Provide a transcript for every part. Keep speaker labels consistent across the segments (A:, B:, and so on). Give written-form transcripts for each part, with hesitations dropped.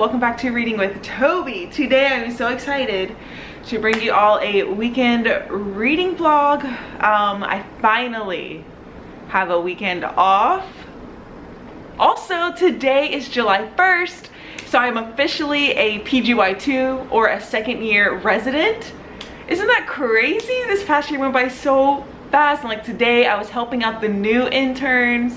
A: welcome back to Reading with Toby. Today I'm so excited to bring you all a weekend reading vlog. I finally have a weekend off. Also, today is July 1st, so I'm officially a PGY2 or a second year resident. Isn't that crazy? This past year went by so fast, and like today I was helping out the new interns.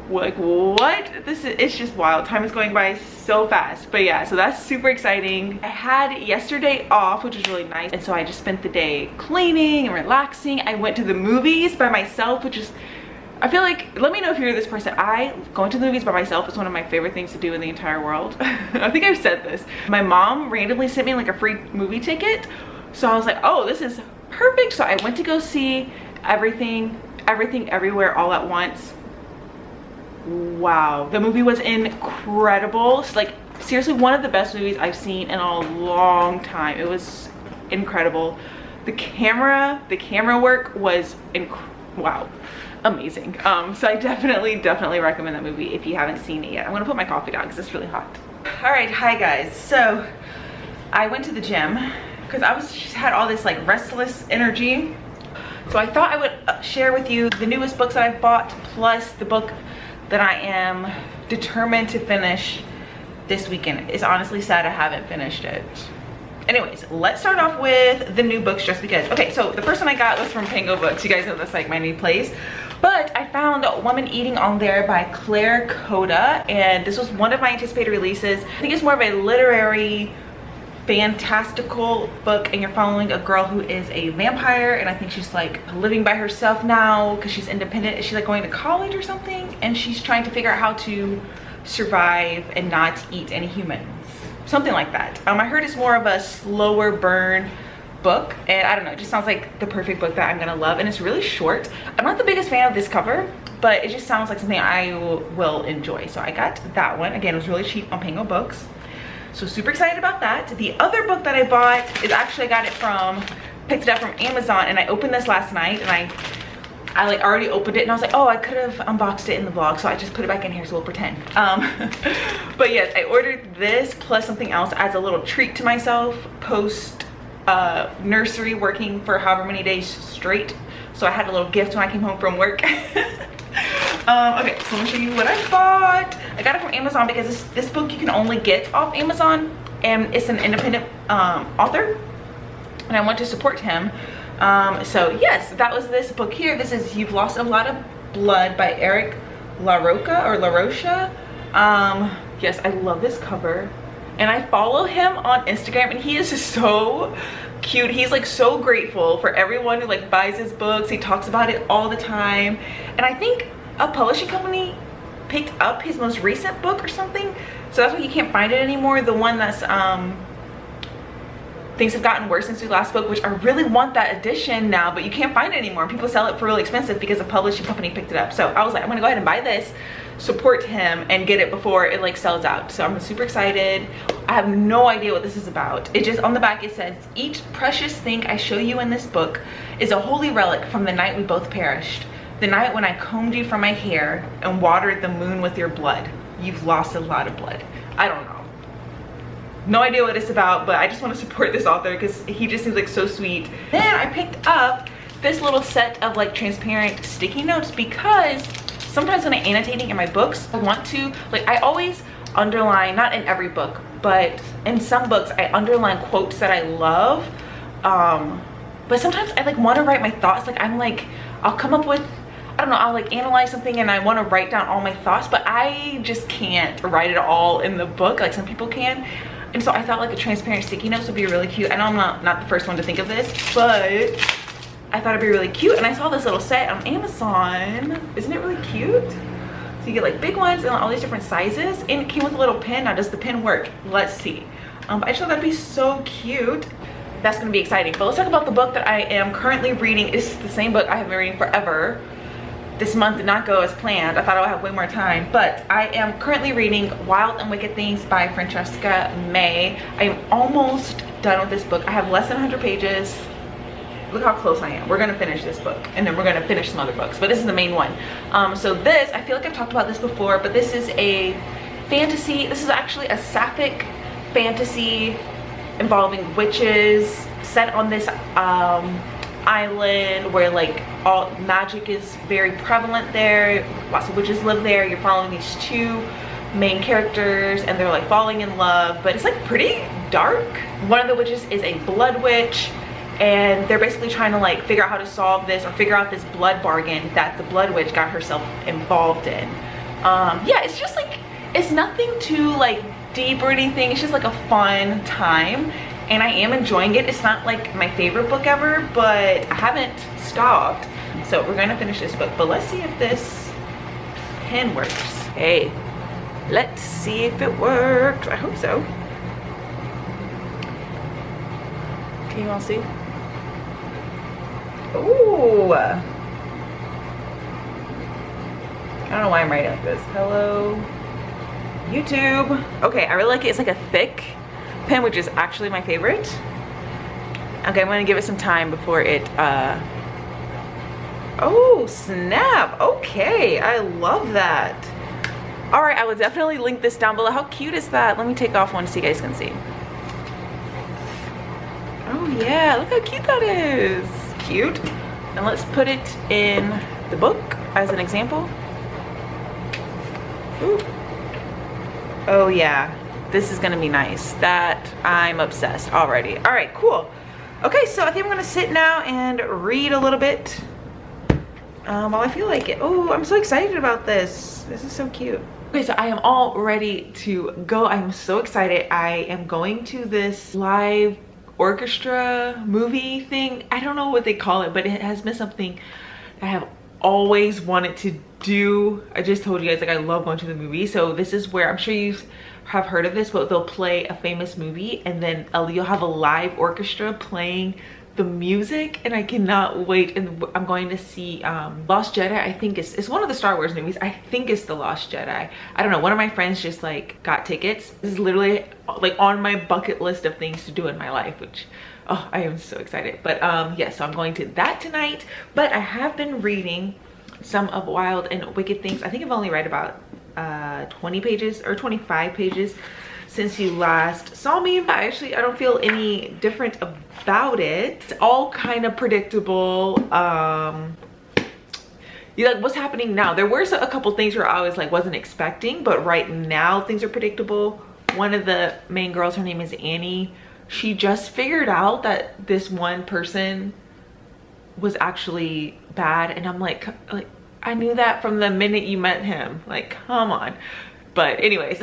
A: Like what? It's just wild. Time is going by so fast. But yeah, so that's super exciting. I had yesterday off, which was really nice, and so I just spent the day cleaning and relaxing. I went to the movies by myself, which is, I feel like, let me know if you're this person. Going to the movies by myself is one of my favorite things to do in the entire world. I think I've said this. My mom randomly sent me like a free movie ticket, so I was like, oh, this is perfect. So I went to go see Everything Everywhere All at Once. Wow, the movie was incredible. It's like seriously one of the best movies I've seen in a long time. It was incredible. The camera work was wow, amazing. So I definitely recommend that movie if you haven't seen it yet. I'm gonna put my coffee down because it's really hot. All right, hi guys. So I went to the gym because I just had all this like restless energy. So I thought I would share with you the newest books that I've bought, plus the book that I am determined to finish this weekend. It's honestly sad I haven't finished it. Anyways, let's start off with the new books just because. Okay, so the first one I got was from Pango Books. You guys know that's like my new place. But I found Woman Eating on there by Claire Kohda, and this was one of my anticipated releases. I think it's more of a literary fantastical book, and you're following a girl who is a vampire, and I think she's like living by herself now because she's independent. Is she like going to college or something? And she's trying to figure out how to survive and not eat any humans, something like that. I heard it's more of a slower burn book, and I don't know, it just sounds like the perfect book that I'm gonna love. And it's really short. I'm not the biggest fan of this cover, but it just sounds like something I will enjoy. So I got that one. Again, it was really cheap on Pango Books. So super excited about that. The other book that I bought is actually, picked it up from Amazon, and I opened this last night, and I like already opened it, and I was like, oh, I could have unboxed it in the vlog, so I just put it back in here, so we'll pretend. But yes, I ordered this plus something else as a little treat to myself post nursery, working for however many days straight. So I had a little gift when I came home from work. Okay, so let me show you what I bought. I got it from Amazon because this book you can only get off Amazon, and it's an independent author, and I want to support him. So yes, that was this book here. This is You've Lost a Lot of Blood by Eric LaRocha. Yes, I love this cover, and I follow him on Instagram, and he is so cute. He's like so grateful for everyone who like buys his books. He talks about it all the time, and I think a publishing company picked up his most recent book or something, so that's why you can't find it anymore. The one that's Things Have Gotten Worse Since We Last Spoke, which I really want that edition now, but you can't find it anymore. People sell it for really expensive because a publishing company picked it up. So I was like, I'm gonna go ahead and buy this, support him, and get it before it like sells out. So I'm super excited. I have no idea what this is about. It just, on the back it says, each precious thing I show you in this book is a holy relic from the night we both perished. The night when I combed you from my hair and watered the moon with your blood. You've lost a lot of blood. I don't know. No idea what it's about, but I just want to support this author because he just seems like so sweet. Then I picked up this little set of like transparent sticky notes because sometimes when I'm annotating in my books, I want to, like, I always underline, not in every book, but in some books I underline quotes that I love. But sometimes I like want to write my thoughts. Like I'll come up with, I don't know, I'll like analyze something and I want to write down all my thoughts, but I just can't write it all in the book like some people can. And so I thought like a transparent sticky notes would be really cute. I know I'm not the first one to think of this, but I thought it'd be really cute. And I saw this little set on Amazon. Isn't it really cute? So you get like big ones and all these different sizes, and it came with a little pin. Now does the pin work? Let's see. But I just thought that'd be so cute. That's gonna be exciting. But let's talk about the book that I am currently reading. It's the same book I have been reading forever. This month did not go as planned. I thought I would have way more time, but I am currently reading Wild and Wicked Things by Francesca May. I am almost done with this book. I have less than 100 pages. Look how close I am. We're gonna finish this book, and then we're gonna finish some other books, but this is the main one. So this, I feel like I've talked about this before, but this is a fantasy. This is actually a sapphic fantasy involving witches set on this island where like all magic is very prevalent there. Lots of witches live there. You're following these two main characters and they're like falling in love, but it's like pretty dark. One of the witches is a blood witch, and they're basically trying to like figure out how to solve this or figure out this blood bargain that the blood witch got herself involved in. Yeah, it's just like, it's nothing too like deep or anything. It's just like a fun time and I am enjoying it. It's not like my favorite book ever, but I haven't stopped. So we're gonna finish this book, but let's see if this pen works. Hey, let's see if it works. I hope so. Can you all see? Ooh. I don't know why I'm writing like this. Hello, YouTube. Okay, I really like it. It's like a thick pen, which is actually my favorite. Okay, I'm gonna give it some time before it, oh, snap. Okay, I love that. All right, I will definitely link this down below. How cute is that? Let me take off one so you guys can see. Oh yeah, look how cute that is. Cute. And let's put it in the book as an example. Ooh. Oh yeah, this is gonna be nice. That, I'm obsessed already. All right, cool. Okay, so I think I'm gonna sit now and read a little bit while I feel like it. Oh, I'm so excited about this. This is so cute. Okay, so I am all ready to go. I'm so excited. I am going to this live orchestra movie thing. I don't know what they call it, but it has been something that I have always wanted to do. I just told you guys, like, I love going to the movie. So this is where, I'm sure you have heard of this, but they'll play a famous movie and then you'll have a live orchestra playing the music, and I cannot wait. And I'm going to see Lost Jedi. I think it's one of the Star Wars movies. I think it's The Lost Jedi. I don't know, one of my friends just like got tickets. This is literally like on my bucket list of things to do in my life, which, oh, I am so excited. But yeah, so I'm going to that tonight. But I have been reading some of Wild and Wicked Things. I think I've only read about 20 pages or 25 pages since you last saw me, but actually I don't feel any different about it. It's all kind of predictable. You like, what's happening now? There were a couple things where I was like, wasn't expecting, but right now things are predictable. One of the main girls, her name is Annie. She just figured out that this one person was actually bad, and I'm like I knew that from the minute you met him. Like, come on. But anyways,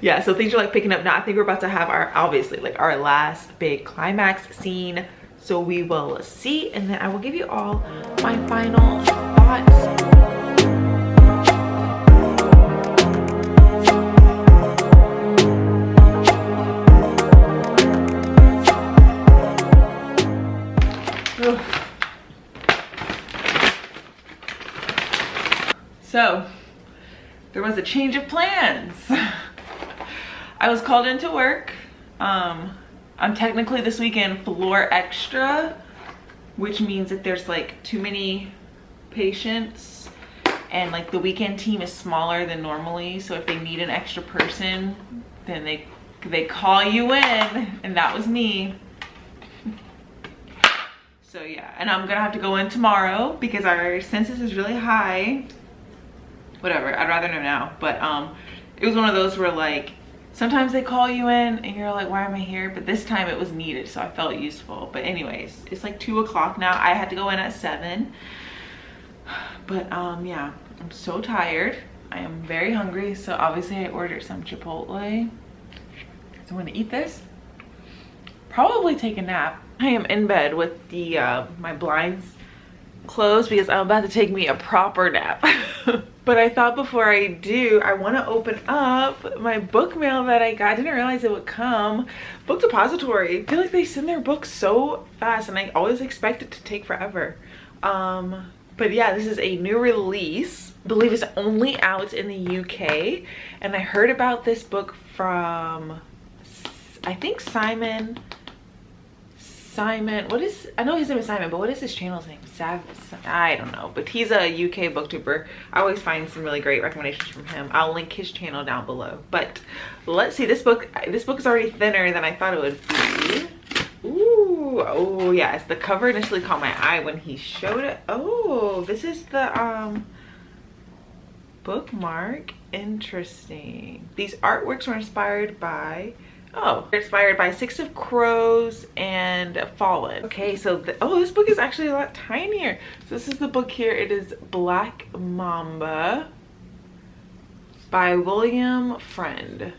A: yeah, so things are like picking up now. I think we're about to have our, obviously, like our last big climax scene. So we will see, and then I will give you all my final thoughts. So there was a change of plans. I was called into work. I'm technically this weekend floor extra, which means that there's like too many patients and like the weekend team is smaller than normally. So if they need an extra person, then they call you in, and that was me. So yeah, and I'm gonna have to go in tomorrow because our census is really high. Whatever, I'd rather know now. But it was one of those where like sometimes they call you in and you're like, why am I here? But this time it was needed, so I felt useful. But anyways, it's like 2 o'clock now. I had to go in at 7. But yeah, I'm so tired. I am very hungry, so obviously I ordered some Chipotle. So I'm gonna eat this, probably take a nap. I am in bed with the my blinds closed because I'm about to take me a proper nap. But I thought before I do, I want to open up my book mail that I got. I didn't realize it would come. Book Depository. I feel like they send their books so fast, and I always expect it to take forever. But yeah, this is a new release. I believe it's only out in the UK. And I heard about this book from, I think, Simon Simon. What is, I know his name is Simon, but what is his channel's name? I don't know, but he's a UK booktuber. I always find some really great recommendations from him. I'll link his channel down below. But let's see, this book is already thinner than I thought it would be. Ooh, oh yes, the cover initially caught my eye when he showed it. Oh, this is the bookmark. Interesting. These artworks were inspired by, oh, they're inspired by Six of Crows and Fallen. Okay, so oh, this book is actually a lot tinier. So this is the book here. It is Black Mamba by William Friend.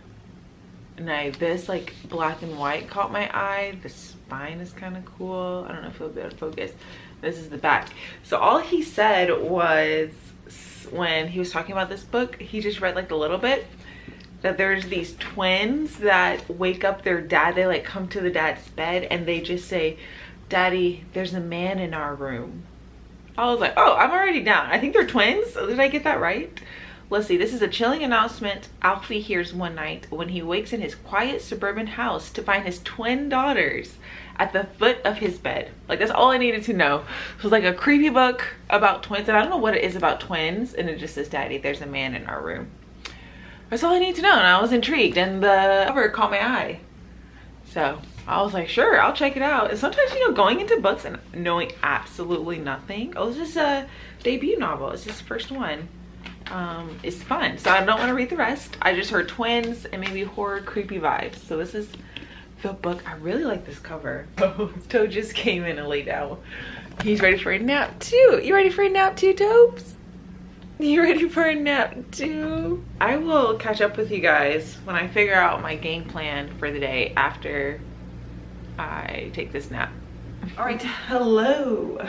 A: And this like black and white caught my eye. The spine is kind of cool. I don't know if it'll be able to focus. This is the back. So all he said was, when he was talking about this book, he just read like a little bit, that there's these twins that wake up their dad. They like come to the dad's bed and they just say, "Daddy, there's a man in our room." I was like, oh, I'm already down. I think they're twins. Did I get that right? Let's see, this is a chilling announcement Alfie hears one night when he wakes in his quiet suburban house to find his twin daughters at the foot of his bed. Like, that's all I needed to know. So it's like a creepy book about twins, and I don't know what it is about twins, and it just says, "Daddy, there's a man in our room." That's all I need to know, and I was intrigued, and the cover caught my eye. So I was like, sure, I'll check it out. And sometimes, you know, going into books and knowing absolutely nothing. Oh, this is a debut novel. It's his first one. It's fun. So I don't want to read the rest. I just heard twins and maybe horror creepy vibes. So this is the book. I really like this cover. Oh, Toad just came in and laid down. He's ready for a nap too. You ready for a nap too, Tobes? You ready for a nap too? I will catch up with you guys when I figure out my game plan for the day after I take this nap. All right, hello.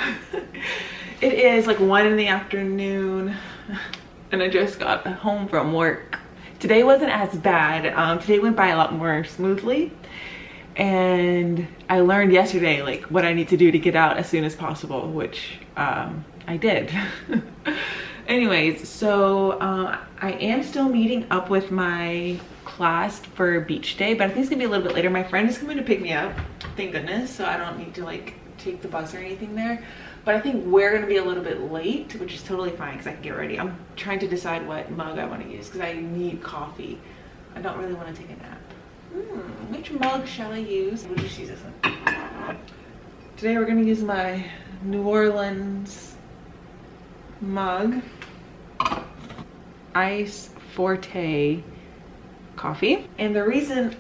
A: It is like 1 in the afternoon and I just got home from work. Today wasn't as bad. Today went by a lot more smoothly, and I learned yesterday like what I need to do to get out as soon as possible, which I did. Anyways, so I am still meeting up with my class for beach day, but I think it's gonna be a little bit later. My friend is coming to pick me up, thank goodness, so I don't need to like take the bus or anything there. But I think we're gonna be a little bit late, which is totally fine because I can get ready. I'm trying to decide what mug I want to use because I need coffee. I don't really want to take a nap. Which mug shall I use? We'll just use this one. Today we're gonna use my New Orleans mug. Ice Forte coffee. And the reason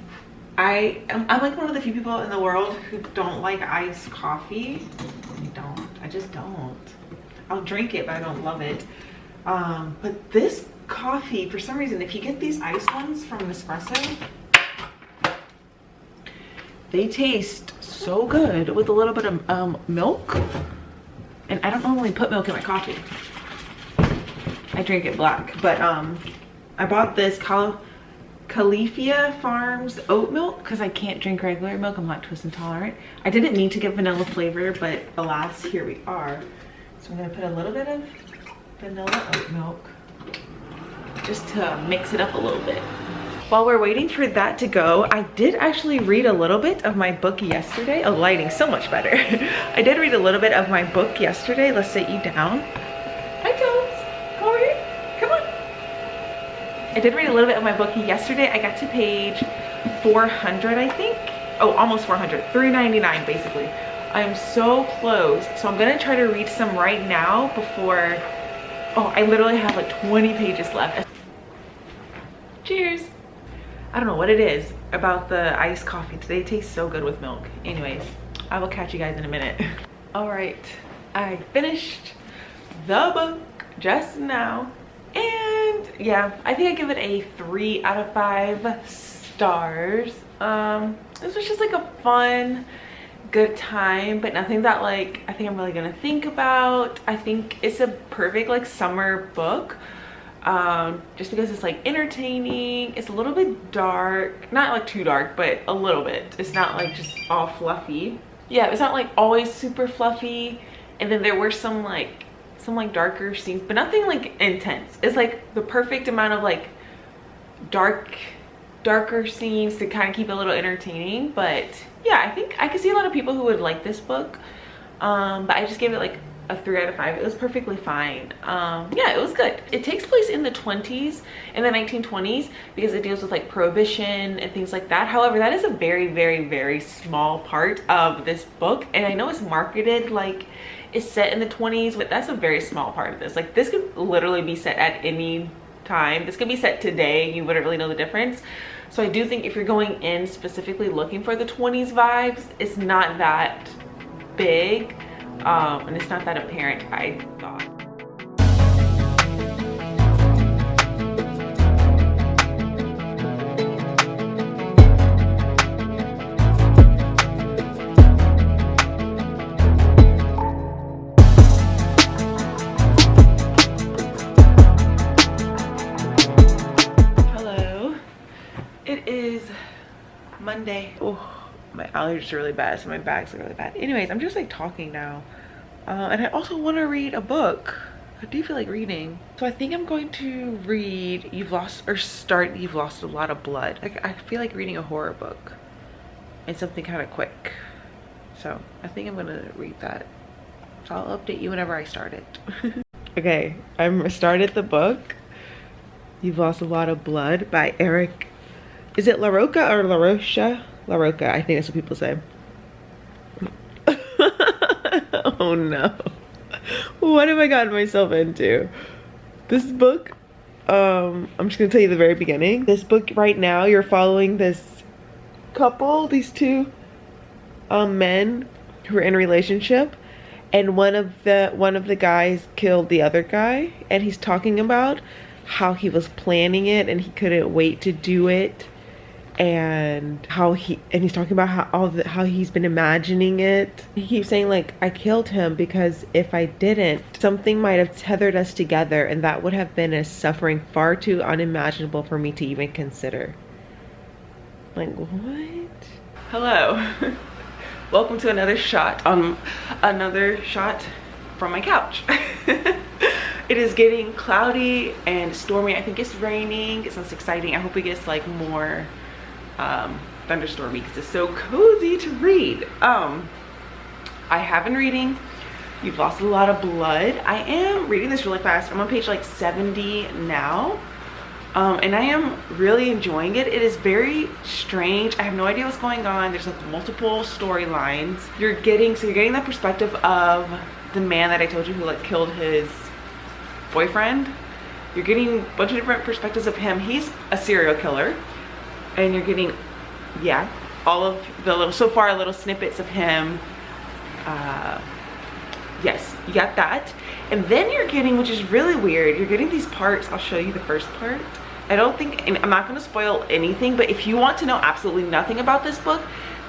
A: I'm like one of the few people in the world who don't like iced coffee. I just don't. I'll drink it, but I don't love it. But this coffee, for some reason, if you get these iced ones from Nespresso, they taste so good with a little bit of milk. And I don't normally put milk in my coffee. I drink it black, but I bought this Califia Farms oat milk because I can't drink regular milk. I'm lactose intolerant. I didn't need to get vanilla flavor, but alas, here we are. So I'm gonna put a little bit of vanilla oat milk just to mix it up a little bit. While we're waiting for that to go, I did actually read a little bit of my book yesterday. Oh, lighting so much better. I did read a little bit of my book yesterday. Let's sit you down. Hi, Tones. Come over here. Come on. I did read a little bit of my book yesterday. I got to page 400, I think. Oh, almost 400. 399, basically. I am so close. So I'm gonna try to read some right now before. Oh, I literally have like 20 pages left. Cheers. I don't know what it is about the iced coffee. Today it tastes so good with milk. Anyways, I will catch you guys in a minute. All right, I finished the book just now. And yeah, I think I give it a 3 out of 5 stars. This was just like a fun, good time, but nothing that like I think I'm really gonna think about. I think it's a perfect like summer book. Just because it's like entertaining. It's a little bit dark, not like too dark, but a little bit. It's not like just all fluffy. Yeah, it's not like always super fluffy. And then there were some like darker scenes, but nothing like intense. It's like the perfect amount of like dark darker scenes to kind of keep it a little entertaining. But yeah, I think I could see a lot of people who would like this book. But I just gave it like a 3 out of 5. It was perfectly fine. Yeah, it was good. It takes place in the 20s, in the 1920s, because it deals with like prohibition and things like that. However, that is a very, very, very small part of this book, and I know it's marketed like it's set in the 20s, but that's a very small part of this. Like, this could literally be set at any time. This could be set today. You wouldn't really know the difference. So I do think if you're going in specifically looking for the 20s vibes, it's not that big. And it's not that apparent, I thought. Hello. It is Monday. Oh, my allergies are really bad, so my bags are really bad. Anyways, I'm just like talking now. And I also want to read a book. I do feel like reading. So I think I'm going to read You've Lost a Lot of Blood. Like, I feel like reading a horror book and something kind of quick. So I think I'm gonna read that. So I'll update you whenever I start it. Okay, I started the book. You've Lost a Lot of Blood by Eric. Is it LaRocca or LaRocha? LaRocca, I think that's what people say. Oh no, what have I gotten myself into? This book, I'm just gonna tell you the very beginning. This book right now, you're following this couple, these two men who are in a relationship, and one of the guys killed the other guy, and he's talking about how he was planning it and he couldn't wait to do it, and he's talking about how he's been imagining it. He keeps saying like, I killed him because if I didn't, something might have tethered us together, and that would have been a suffering far too unimaginable for me to even consider. Like, what? Hello. Welcome to another shot from my couch. It is getting cloudy and stormy. I think it's raining. It's less exciting. I hope it gets like more thunderstormy because it's so cozy to read. I have been reading You've Lost a Lot of Blood. I am reading this really fast. I'm on page like 70 now, and I am really enjoying it. It is very strange. I have no idea what's going on. There's like multiple storylines. You're getting that perspective of the man that I told you who like killed his boyfriend. You're getting a bunch of different perspectives of him. He's a serial killer. And you're getting, yeah, all of the little snippets of him. Yes, you got that. And then you're getting, which is really weird, you're getting these parts. I'll show you the first part. I don't think, and I'm not gonna spoil anything, but if you want to know absolutely nothing about this book,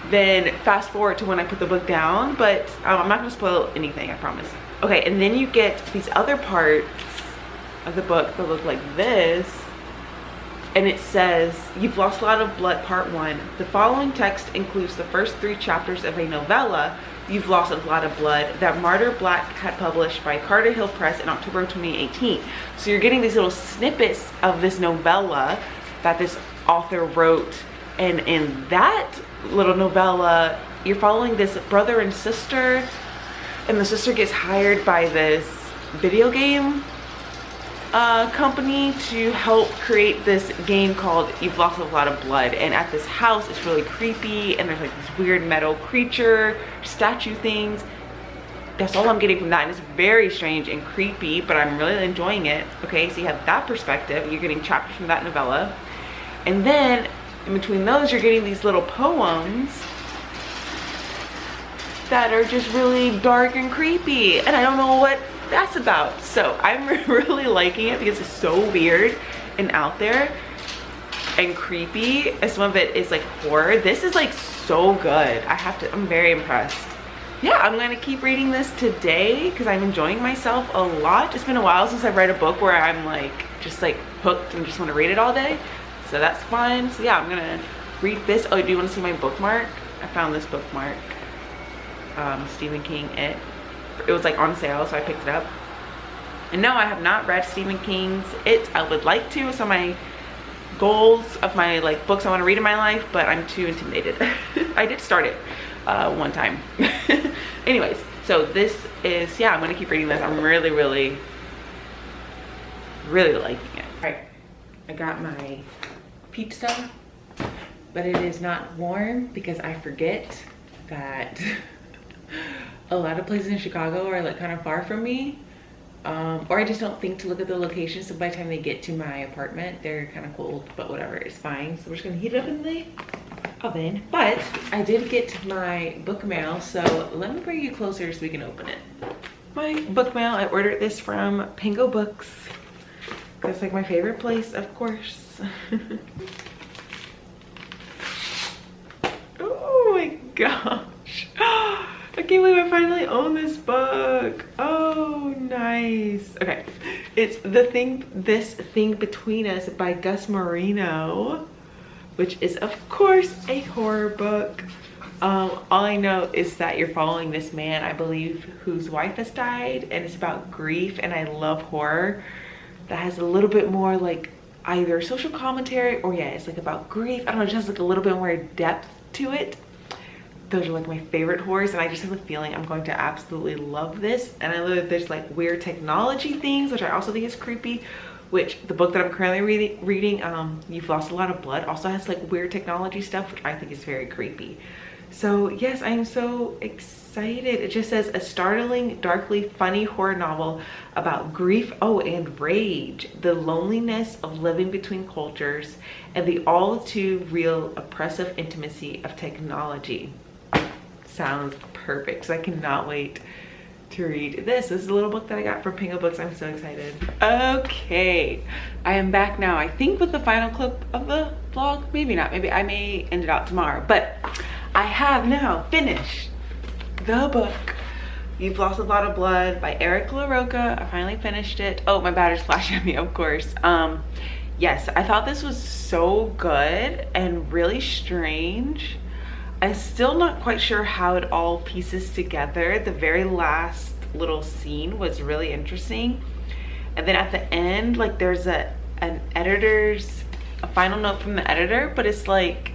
A: then fast forward to when I put the book down, but I'm not gonna spoil anything, I promise. Okay, and then you get these other parts of the book that look like this. And it says, You've Lost a Lot of Blood, Part 1. The following text includes the first 3 chapters of a novella, You've Lost a Lot of Blood, that Martyr Black had published by Carter Hill Press in October 2018. So you're getting these little snippets of this novella that this author wrote. And in that little novella, you're following this brother and sister, and the sister gets hired by this video game company to help create this game called You've Lost a Lot of Blood. And at this house, it's really creepy, and there's like this weird metal creature statue things. That's all I'm getting from that, and it's very strange and creepy, but I'm really enjoying it. Okay, so you have that perspective. You're getting chapters from that novella, and then in between those, you're getting these little poems that are just really dark and creepy, and I don't know what that's about. So I'm really liking it because it's so weird and out there and creepy, and some of it is like horror. This is like so good. I'm very impressed. Yeah, I'm gonna keep reading this today because I'm enjoying myself a lot. It's been a while since I've read a book where I'm like just like hooked and just want to read it all day, so that's fun. So yeah, I'm gonna read this. Oh, do you want to see my bookmark? I found this bookmark. Stephen King, It was like on sale, so I picked it up. And no, I have not read Stephen King's It. I would like to. It's on my goals of my like books I want to read in my life, but I'm too intimidated. I did start it one time. Anyways, so this is, yeah, I'm gonna keep reading this. I'm really liking it. All right, I got my pizza, but it is not warm because I forget that a lot of places in Chicago are like kind of far from me. Or I just don't think to look at the location, so by the time they get to my apartment they're kind of cold, but whatever, it's fine. So we're just gonna heat it up in the oven. But I did get my book mail, so let me bring you closer so we can open it. My book mail, I ordered this from Pango Books. That's like my favorite place, of course. Oh my gosh, I can't believe I finally own this book. Oh, nice. Okay, it's This Thing Between Us by Gus Marino, which is of course a horror book. All I know is that you're following this man, I believe, whose wife has died, and it's about grief, and I love horror that has a little bit more like either social commentary or, yeah, it's like about grief. I don't know, it just has like a little bit more depth to it. Those are like my favorite horrors, and I just have a feeling I'm going to absolutely love this. And I love that there's like weird technology things, which I also think is creepy, which the book that I'm currently reading, You've Lost a Lot of Blood, also has like weird technology stuff, which I think is very creepy. So yes, I am so excited. It just says a startling, darkly funny horror novel about grief, oh, and rage, the loneliness of living between cultures, and the all too real oppressive intimacy of technology. Sounds perfect. So I cannot wait to read this. This is a little book that I got from Pango Books. I'm so excited. Okay, I am back now, I think with the final clip of the vlog. Maybe not, maybe I may end it out tomorrow, but I have now finished the book You've Lost a Lot of Blood by Eric LaRocca. I finally finished it. Oh, my battery's flashing at me, of course. Yes, I thought this was so good and really strange. I'm still not quite sure how it all pieces together. The very last little scene was really interesting. And then at the end, like there's a final note from the editor, but it's like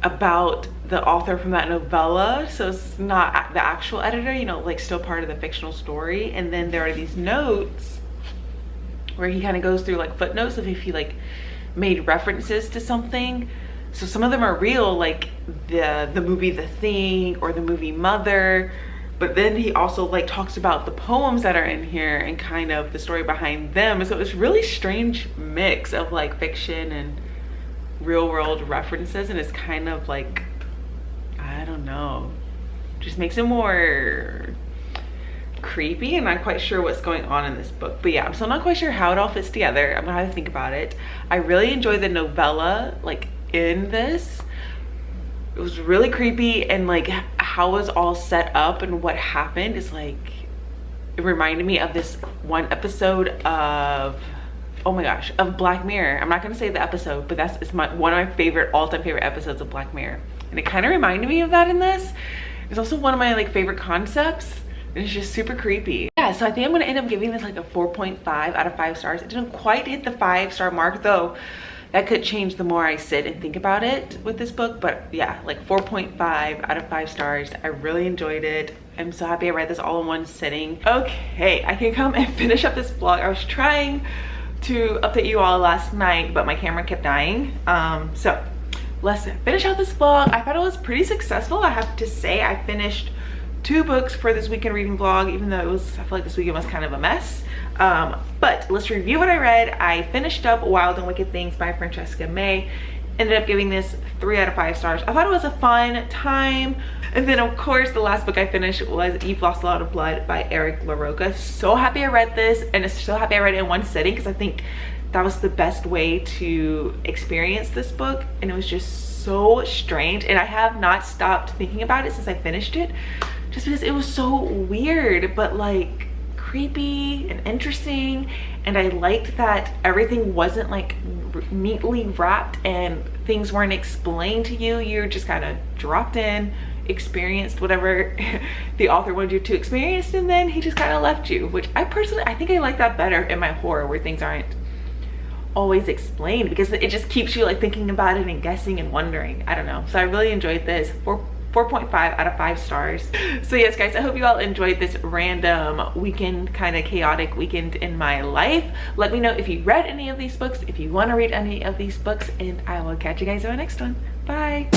A: about the author from that novella. So it's not the actual editor, you know, like still part of the fictional story. And then there are these notes where he kind of goes through like footnotes of if he like made references to something. So some of them are real, like the movie The Thing or the movie Mother, but then he also like talks about the poems that are in here and kind of the story behind them. So it's really strange mix of like fiction and real world references, and it's kind of like, I don't know, just makes it more creepy. I'm not quite sure what's going on in this book, but yeah, I'm still not quite sure how it all fits together. I'm gonna have to think about it. I really enjoy the novella like in this. It was really creepy, and like how it was all set up and what happened is like, it reminded me of this one episode of, oh my gosh, of Black Mirror. I'm not gonna say the episode, but it's one of my favorite, all-time favorite episodes of Black Mirror, and it kind of reminded me of that in this. It's also one of my like favorite concepts, and it's just super creepy. Yeah, so I think I'm gonna end up giving this like a 4.5 out of 5 stars. It didn't quite hit the 5-star mark though. That could change the more I sit and think about it with this book, but yeah, like 4.5 out of 5 stars. I really enjoyed it. I'm so happy I read this all in one sitting. Okay, I can come and finish up this vlog. I was trying to update you all last night, but my camera kept dying. So let's finish out this vlog. I thought it was pretty successful, I have to say. I finished 2 books for this weekend reading vlog, even though I feel like this weekend was kind of a mess. But let's review what I read. I finished up Wild and Wicked Things by Francesca May. Ended up giving this 3 out of 5 stars. I thought it was a fun time. And then of course the last book I finished was You've Lost a Lot of Blood by Eric LaRocca. So happy I read this, and so happy I read it in one sitting, because I think that was the best way to experience this book. And it was just so strange, and I have not stopped thinking about it since I finished it, just because it was so weird, but like creepy and interesting. And I liked that everything wasn't like neatly wrapped and things weren't explained to you. You're just kind of dropped in, experienced whatever the author wanted you to experience, and then he just kind of left you, which I think I like that better in my horror, where things aren't always explained, because it just keeps you like thinking about it and guessing and wondering. I don't know. So I really enjoyed this. 4.5 out of 5 stars. So yes guys, I hope you all enjoyed this random weekend, kind of chaotic weekend in my life. Let me know if you read any of these books, if you want to read any of these books, and I will catch you guys on the next one. Bye.